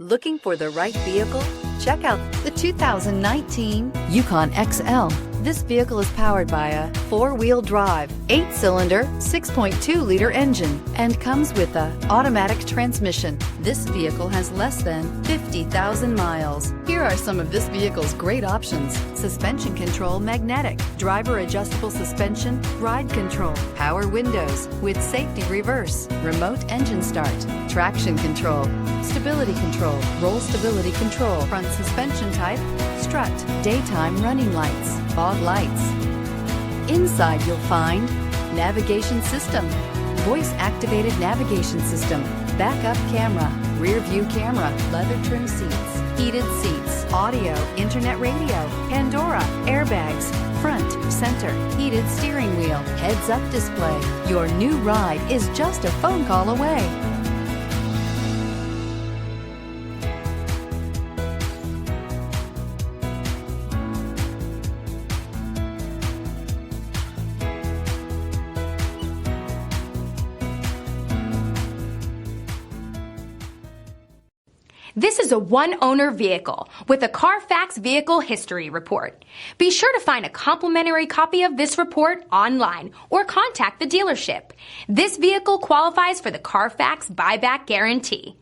Looking for the right vehicle? Check out the 2019 Yukon XL. This vehicle is powered by a 4-wheel drive, 8-cylinder, 6.2-liter engine and comes with a automatic transmission. This vehicle has less than 50,000 miles. Here are some of this vehicle's great options: suspension control magnetic, driver adjustable suspension, ride control, power windows with safety reverse, remote engine start, traction control, stability control, roll stability control, front suspension type, strut, daytime running lights, fog lights. Inside you'll find navigation system, voice activated navigation system, backup camera, rear view camera, leather trim seats, heated seats, audio, internet radio, Pandora, airbags, front, center, heated steering wheel, heads up display. Your new ride is just a phone call away. This is a one-owner vehicle with a Carfax Vehicle History Report. Be sure to find a complimentary copy of this report online or contact the dealership. This vehicle qualifies for the Carfax Buyback Guarantee.